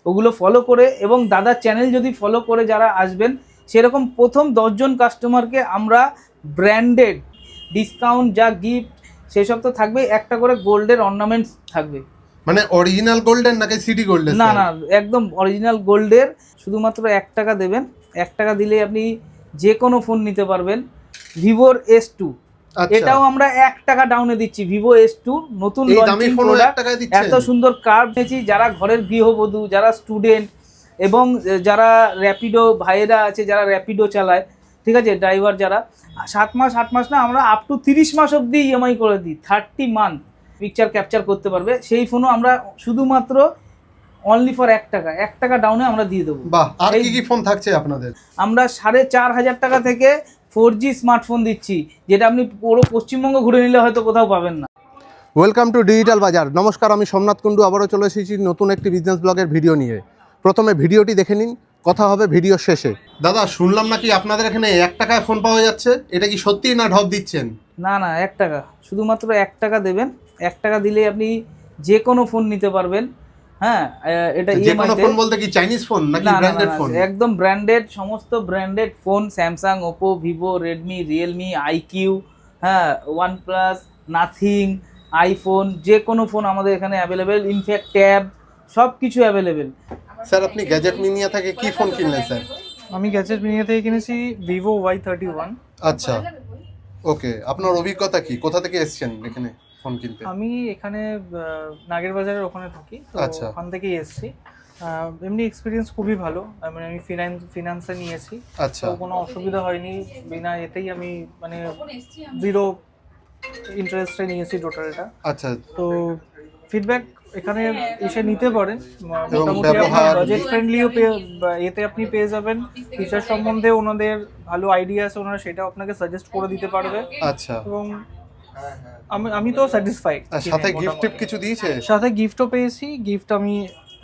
ওগুলো ফলো করে এবং দাদার চ্যানেল যদি ফলো করে যারা আসবেন সেরকম প্রথম 10 জন কাস্টমারকে আমরা ব্র্যান্ডেড ডিসকাউন্ট যা গিফট সেসব তো থাকবেই, একটা করে গোল্ডের অর্নামেন্টস থাকবে। মানে অরিজিনাল গোল্ডের নাকি সিটি গোল্ডের? না না, একদম অরিজিনাল গোল্ডের। শুধুমাত্র 1 টাকা দেবেন, 1 টাকা দিলে আপনি যে কোনো ফোন নিতে পারবেন। ভিভোর S2 এটাও আমরা 1 টাকা ডাউনে দিচ্ছি। ভিভো S2 নতুন লঞ্চিং প্রোডাক্ট, এত সুন্দর কার্ভ নিয়েছি। যারা ঘরের গৃহবধূ, যারা স্টুডেন্ট এবং যারা র্যাপিডো ভাইয়েরা আছে, যারা র্যাপিডো চালায়, ঠিক আছে, ড্রাইভার যারা, 7 মাস 8 মাস না, আমরা আপ টু 30 মাস অবধি ইএমআই করে দিই। 30 মান্থ পিকচার ক্যাপচার করতে পারবে। সেই ফোনও আমরা শুধুমাত্র অনলি ফর 1 টাকা, 1 টাকা ডাউনে আমরা দিয়ে দেবো। বাহ, আর কি কি ফোন থাকছে আপনাদের? আমরা 4,500 টাকা থেকে 4G স্মার্টফোন দিচ্ছি, যেটা আপনি পুরো পশ্চিমবঙ্গ ঘুরে নিলে হয়তো কোথাও পাবেন না। ওয়েলকাম টু ডিজিটাল বাজার। নমস্কার, আমি সোমনাথ কুণ্ডু আবারও চলে এসেছি নতুন একটি বিজনেস ব্লগের ভিডিও নিয়ে। প্রথমে ভিডিওটি দেখে নিন, কথা হবে ভিডিও শেষে। দাদা, শুনলাম নাকি আপনাদের এখানে 1 টাকায় ফোন পাওয়া যাচ্ছে, এটা কি সত্যি না ঢপ দিচ্ছেন? না না, 1 টাকা, শুধুমাত্র 1 টাকা দেবেন। 1 টাকা দিলে আপনি যে কোনো ফোন নিতে পারবেন। হ্যাঁ, এটা যে কোনো ফোন বলতে কি চাইনিজ ফোন নাকি ব্র্যান্ডেড ফোন? একদম ব্র্যান্ডেড, সমস্ত branded phone, Samsung, Oppo, Vivo, Redmi, Realme, iQOO, হ্যাঁ, ওয়ানপ্লাস, নাথিং, আইফোন, যে কোনো ফোন আমাদের এখানে অ্যাভেলেবেল। ইনফ্যাক্ট ট্যাব, সব কিছু অ্যাভেলেবেল। স্যার, আপনি গ্যাজেট মিনিয়া থেকে কি ফোন কিনলেন স্যার? আমি গ্যাজেট মিনিয়া থেকে কিনেছি ভিভো Y31। আচ্ছা, ওকে। আপনার অভিজ্ঞতা কি? কোথা থেকে এসেছেন এখানে ফোন কিনতে? আমি এখানে নাগের বাজারের ওখানে থাকি, তো আচ্ছা। ওখান থেকেই এসেছি। এমনি এক্সপিরিয়েন্স খুবই ভালো। মানে আমি ফিনান্সে নিয়েছি, আচ্ছা, তো কোনো অসুবিধা হয়নি। বিনা এতেই আমি মানে 0 ইন্টারেস্টে নিয়েছি টোটালটা। আচ্ছা। তো ফিডব্যাক এখানে এসে নিতে পারেন। এবং মোটামুটি ব্যবহার- বাজেট ফ্রেন্ডলিও এতে আপনি পেয়ে যাবেন। ফিচার সম্বন্ধে ওনাদের ভালো আইডিয়া আছে, ওনারা সেটাও আপনাকে সাজেস্ট করে দিতে পারবে। আচ্ছা। এবং আমি তো স্যাটিসফাইড। আর সাথে গিফট টিপ কিছু দিয়েছে? সাথে গিফটও পেয়েছি। গিফট আমি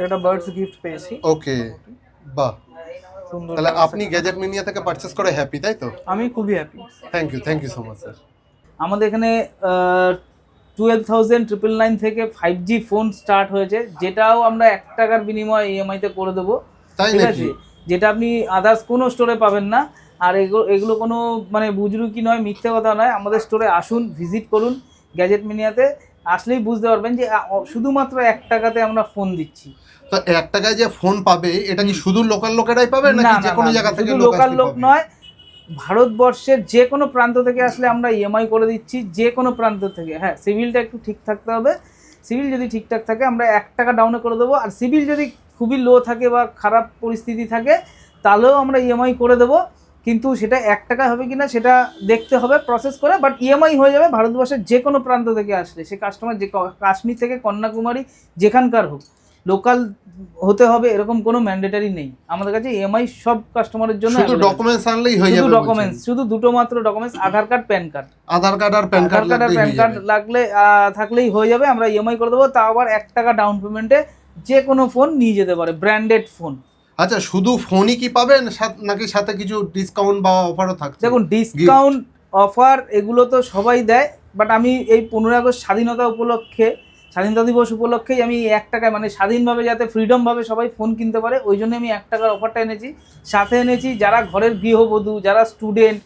একটা বার্ডস গিফট পেয়েছি। ওকে, বাহ। সুন্দর। তাহলে আপনি গ্যাজেট মিনিয়া থেকে পারচেজ করে হ্যাপি, তাই তো? আমি খুবই happy. Thank you so much sir. আমাদের এখানে 12,999 থেকে 5G ফোন স্টার্ট হয়েছে, যেটাও আমরা 1 টাকার বিনিময়ে ইএমআইতে করে দেবো। ঠিক আছে, যেটা আপনি আদার্স কোনো স্টোরে পাবেন না। আর এগুলো কোনো মানে বুজরুকি নয়, মিথ্যে কথা নয়। আমাদের স্টোরে আসুন, ভিজিট করুন। গ্যাজেট মিনিয়াতে আসলেই বুঝতে পারবেন যে শুধুমাত্র 1 টাকাতে আমরা ফোন দিচ্ছি। তো 1 টাকায় যে ফোন পাবে, এটা কি শুধু লোকাল লোকেরাই পাবে নাকি যে কোনো জায়গা থেকে? শুধু লোকাল লোক নয়, ভারতবর্ষের যে কোনো প্রান্ত থেকে আসলে আমরা ইএমআই করে দিচ্ছি, যে কোনো প্রান্ত থেকে। হ্যাঁ, সিভিলটা একটু ঠিক থাকতে হবে। সিভিল যদি ঠিকঠাক থাকে আমরা 1 টাকা ডাউনে করে দেবো। আর সিভিল যদি খুবই লো থাকে বা খারাপ পরিস্থিতি থাকে, তাহলেও আমরা ইএমআই করে দেবো। কিন্তু সেটা 1 টাকা হবে কিনা সেটা দেখতে হবে প্রসেস করে, বাট ইএমআই হয়ে যাবে ভারতবর্ষের যে কোনো প্রান্ত থেকে আসলে। সে কাস্টমার যে কাশ্মীর থেকে কন্যাকুমারী যেখানকার হোক, লোকাল হতে হবে এরকম কোনো ম্যান্ডেটারি নেই আমাদের কাছে। ইএমআই সব কাস্টমারের জন্য। শুধু ডকুমেন্টস আনলেই হয়ে যাবে? শুধু ডকুমেন্টস, শুধু দুটো মাত্র ডকুমেন্টস, আধার কার্ড, প্যান কার্ড। আধার কার্ড আর প্যান কার্ড লাগলে থাকলেই হয়ে যাবে। আমরা ইএমআই করে দেবো, তাও আবার 1 টাকা ডাউন পেমেন্টে যে কোনো ফোন নিয়ে যেতে পারে, ব্র্যান্ডেড ফোন। আচ্ছা, শুধু ফোনই কি পাবেন নাকি সাথে কিছু ডিসকাউন্ট বা অফারও থাকছে? দেখুন, ডিসকাউন্ট অফার এগুলো তো সবাই দেয়, বাট আমি এই 15 আগস্ট স্বাধীনতা উপলক্ষে, স্বাধীনতা দিবস উপলক্ষেই আমি 1 টাকায় মানে স্বাধীনভাবে যাতে ফ্রিডমভাবে সবাই ফোন কিনতে পারে, ওই জন্য আমি 1 টাকার অফারটা এনেছি। সাথে এনেছি যারা ঘরের গৃহবধূ, যারা স্টুডেন্ট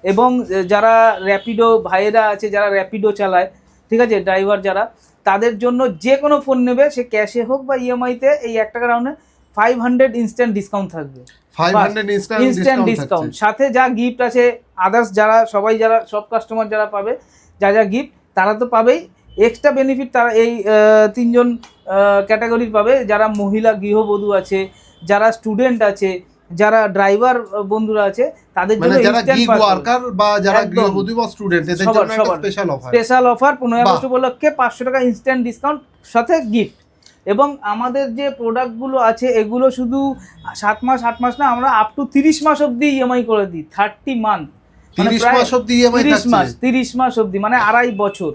এবং যারা র্যাপিডো ভাইয়েরা আছে, যারা র্যাপিডো চালায়, ঠিক আছে, ড্রাইভার যারা, তাদের জন্য যে কোনো ফোন নেবে, সে ক্যাশে হোক বা ইএমআইতে, এই 1 টাকা রাউন্ডে 500 ইনস্ট্যান্ট ডিসকাউন্ট থাকবে। 500 ইনস্ট্যান্ট ডিসকাউন্ট। সাথে যা গিফট আছে আদার্স যারা সবাই, যারা সব কাস্টমার যারা পাবে যা গিফট, তারা তো পাবেই। এক্সট্রা বেনিফিট তারা এই 3 জন ক্যাটাগরির পাবে। যারা মহিলা গৃহবধূ আছে, যারা স্টুডেন্ট আছে, যারা ড্রাইভার বন্ধুরা আছে, তাদের জন্য যারা গিগ ওয়ার্কার বা যারা গৃহবধূ বা স্টুডেন্ট, এদের জন্য একটা স্পেশাল অফার 15 আগস্ট উপলক্ষে 500 টাকা ইনস্ট্যান্ট ডিসকাউন্ট সাথে গিফট। এবং আমাদের যে প্রোডাক্টগুলো আছে এগুলো শুধু 7 মাস 8 মাস না, আমরা আপ টু 30 মাস অবধি ইএমআই করে দিই। 30 মান্থ, 30 মাস অবধি ইএমআই থাকছে? 30 মাস অবধি, মানে 2.5 বছর।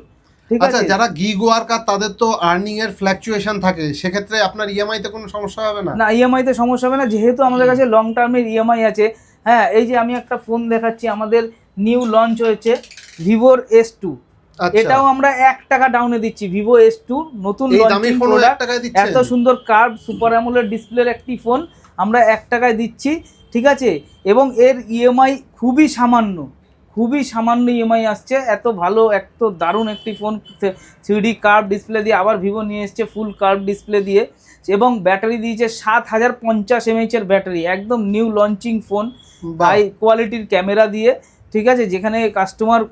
ঠিক আছে। আচ্ছা, যারা গিগ ওয়ার্কার তাদের তো আর্নিং এর ফ্ল্যাকচুয়েশন থাকে, সেক্ষেত্রে আপনার ইএমআই তে কোনো সমস্যা হবে না? না, ইএমআই তে সমস্যা হবে না, যেহেতু আমাদের কাছে লং টার্মের ইএমআই আছে। হ্যাঁ, এই যে আমি একটা ফোন দেখাচ্ছি, আমাদের নিউ লঞ্চ হয়েছে ভিভোর S2। আচ্ছা। এটাও আমরা 1 টাকা ডাউনে দিচ্ছি। ভিভো S2 নতুন এই দামি লঞ্চিং ফোন প্রোডাক্ট, 1 টাকায় দিচ্ছেন? এত সুন্দর কার্ভ সুপার অ্যামোলেড ডিসপ্লের একটি ফোন আমরা 1 টাকায় দিচ্ছি, ঠিক আছে। এবং এর ইএমআই খুবই সামান্য ইএমআই আসছে। এত ভালো, এত দারুণ একটি ফোন, 3D কার্ভ ডিসপ্লে দিয়ে আবার ভিভো নিয়ে এসছে ফুল কার্ভ ডিসপ্লে দিয়ে, এবং ব্যাটারি দিয়েছে 7050 mAh এর ব্যাটারি, একদম নিউ লঞ্চিং ফোন, হাই কোয়ালিটির ক্যামেরা দিয়ে, ঠিক আছে। যেখানে কাস্টমার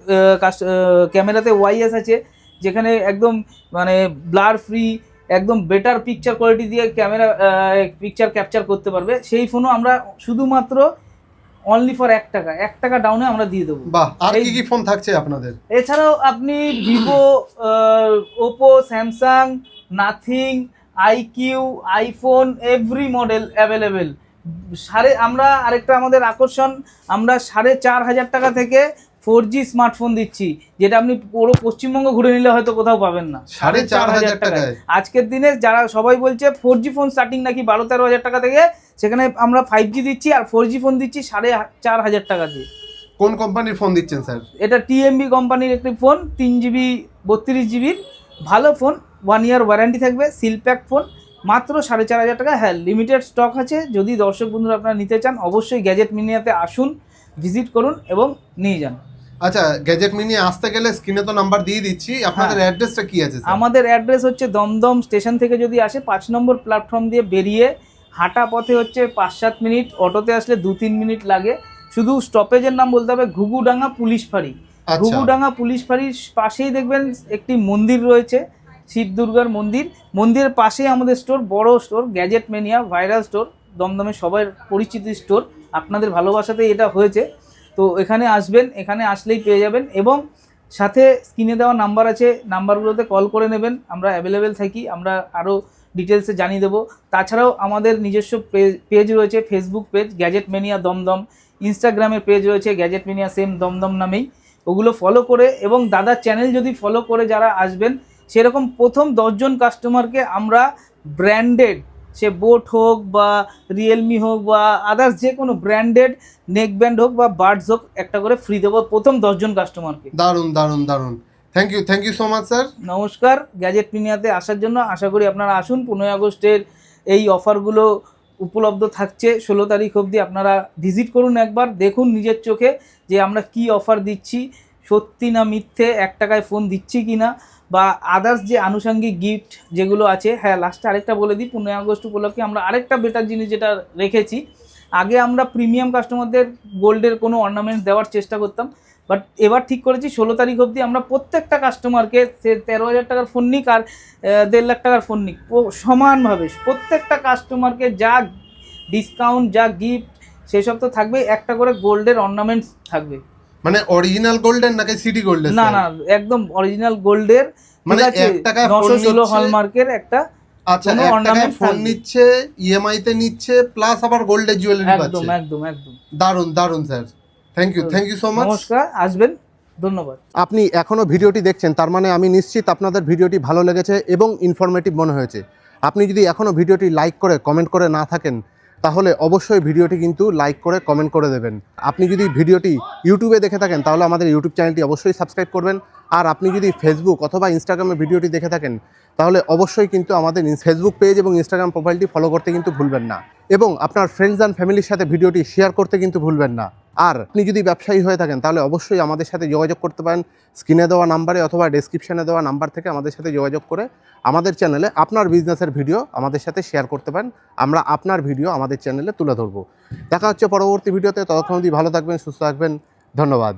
ক্যামেরাতে ওয়াইএস আছে, যেখানে একদম মানে ব্লার ফ্রি, একদম বেটার পিকচার কোয়ালিটি দিয়ে ক্যামেরা পিকচার ক্যাপচার করতে পারবে। সেই ফোনও আমরা শুধুমাত্র অনলি ফর 1 টাকা ডাউনে আমরা দিয়ে দেবো। বাহ, আর কি কি ফোন থাকছে আপনাদের? এছাড়াও আপনি Vivo, Oppo, Samsung, Nothing, iQOO, iPhone, every model available. আমরা আরেকটা আমাদের আকর্ষণ, আমরা 4500 টাকা থেকে 4G স্মার্টফোন দিচ্ছি, যেটা আপনি পুরো পশ্চিমবঙ্গ ঘুরে নিলে হয়তো কোথাও পাবেন না। 4500 টাকায় আজকের দিনে যারা সবাই বলছে 4G ফোন স্টার্টিং নাকি 12-13 হাজার টাকা থেকে, সেখানে আমরা 5G দিচ্ছি আর 4G ফোন দিচ্ছি 4500 টাকা দিয়ে। কোন কোম্পানির ফোন দিচ্ছেন স্যার? এটা TMB কোম্পানির একটি ফোন, 3GB 32GB ভালো ফোন, 1 ইয়ার ওয়ারেন্টি থাকবে, সিল প্যাক ফোন, মাত্র 4500 টাকা। হ্যাঁ, লিমিটেড স্টক আছে। যদি দর্শক বন্ধুরা আপনারা নিতে চান, অবশ্যই গ্যাজেট মিনিয়াতে আসুন, ভিজিট করুন এবং নিয়ে যান। আচ্ছা, গ্যাজেট মিনি আসতে গেলে স্ক্রিনে তো নাম্বার দিয়ে দিচ্ছি, আপনাদের অ্যাড্রেসটা কি আছে স্যার? আমাদের অ্যাড্রেস হচ্ছে দমদম স্টেশন থেকে যদি আসে 5 নম্বর প্ল্যাটফর্ম দিয়ে বেরিয়ে হাঁটা পথে হচ্ছে 5-7 মিনিট, অটোতে আসলে 2-3 মিনিট লাগে। শুধু স্টপেজের নাম বলতে হবে ঘুঘুডাঙ্গা পুলিশ ফাঁড়ি। ঘুঘুডাঙ্গা পুলিশ ফাঁড়ির পাশেই দেখবেন একটি মন্দির রয়েছে, শিব দুর্গার মন্দির। মন্দিরের পাশেই আমাদের স্টোর, বড় store, gadget mania viral store, দমদমে সবার পরিচিত স্টোর। আপনাদের ভালোবাসাতেই এটা হয়েছে। তো এখানে আসবেন, এখানে আসলেই পেয়ে যাবেন, এবং সাথে স্ক্রিনে দেওয়া নাম্বার আছে, নাম্বারগুলোতে কল করে নেবেন। আমরা অ্যাভেলেবেল থাকি, আমরা আরও ডিটেলসে জানিয়ে দেবো। তাছাড়াও আমাদের নিজস্ব পেজ রয়েছে, Facebook page gadget mania Dum Dum, ইনস্টাগ্রামের পেজ রয়েছে গ্যাজেট মেনিয়া সেম দমদম নামেই। ওগুলো ফলো করে এবং দাদার চ্যানেল যদি ফলো করে যারা আসবেন, সেরকম প্রথম 10 জন কাস্টমারকে আমরা ব্র্যান্ডেড, সে বোট হোক বা রিয়েলমি হোক বা আদার্স যে কোনো ব্র্যান্ডেড নেক ব্যান্ড হোক বা বাডস হোক, একটা করে ফ্রি দেবো প্রথম 10 জন কাস্টমারকে। দারুণ দারুণ দারুণ, thank you so much sir. নমস্কার, গ্যাজেট মিনিয়াতে আসার জন্য আশা করি আপনারা আসুন। 15 আগস্টের এই অফারগুলো উপলব্ধ থাকছে 16 তারিখ অবধি। আপনারা ভিজিট করুন, একবার দেখুন নিজের চোখে যে আমরা কি অফার দিচ্ছি, সত্যি না মিথ্যে, 1 টাকায় ফোন দিচ্ছি কি না, বা আদার্স যে আনুষঙ্গিক গিফট যেগুলো আছে। হ্যাঁ, লাস্টে আরেকটা বলে দিই, 15 আগস্ট উপলক্ষে আমরা আরেকটা বেটার জিনিস যেটা রেখেছি। আগে আমরা প্রিমিয়াম কাস্টমারদের গোল্ডের কোনো অর্নামেন্টস দেওয়ার চেষ্টা করতাম, বাট এবার ঠিক করেছি 16 তারিখ অবধি আমরা প্রত্যেকটা কাস্টমারকে, সে 13,000 টাকার ফোন নিক আর 1.5 লাখ টাকার ফোন নিক, সমানভাবে প্রত্যেকটা কাস্টমারকে যা ডিসকাউন্ট, যা গিফট, সেসব তো থাকবেই, একটা করে গোল্ডের অর্নামেন্টস থাকবে। মানে অরিজিনাল গোল্ডের নাকি সিটি গোল্ডের? না না, একদম অরিজিনাল গোল্ডের, মানে 1 টাকায় 916 হলমার্কের একটা। আচ্ছা, 1 টাকায় ফোন নিচ্ছে, ইএমআই তে নিচ্ছে, প্লাস আবার গোল্ডের জুয়েলারি পাচ্ছে। একদম একদম একদম দারুণ দারুণ sir, thank you so much. নমস্কার, আসবেন, ধন্যবাদ। আপনি এখনও ভিডিওটি দেখছেন, তার মানে আমি নিশ্চিত আপনাদের ভিডিওটি ভালো লেগেছে এবং ইনফরমেটিভ মনে হয়েছে। আপনি যদি এখনও ভিডিওটি লাইক করে কমেন্ট করে না থাকেন, তাহলে অবশ্যই ভিডিওটি কিন্তু লাইক করে কমেন্ট করে দেবেন। আপনি যদি ভিডিওটি ইউটিউবে দেখে থাকেন, তাহলে আমাদের ইউটিউব চ্যানেলটি অবশ্যই সাবস্ক্রাইব করবেন। আর আপনি যদি ফেসবুক অথবা ইনস্টাগ্রামে ভিডিওটি দেখে থাকেন, তাহলে অবশ্যই কিন্তু আমাদের ফেসবুক পেজ এবং ইনস্টাগ্রাম প্রোফাইলটি ফলো করতে কিন্তু ভুলবেন না, এবং আপনার ফ্রেন্ডস অ্যান্ড ফ্যামিলির সাথে ভিডিওটি শেয়ার করতে কিন্তু ভুলবেন না। আর আপনি যদি ব্যবসায়ী হয়ে থাকেন, তাহলে অবশ্যই আমাদের সাথে যোগাযোগ করতে পারেন স্ক্রিনে দেওয়া নাম্বারে অথবা ডেসক্রিপশনে দেওয়া নাম্বার থেকে আমাদের সাথে যোগাযোগ করে আমাদের চ্যানেলে আপনার বিজনেসের ভিডিও আমাদের সাথে শেয়ার করতে পারেন। আমরা আপনার ভিডিও আমাদের চ্যানেলে তুলে ধরবো। দেখা হচ্ছে পরবর্তী ভিডিওতে। ততক্ষণ অবধি ভালো থাকবেন, সুস্থ থাকবেন, ধন্যবাদ।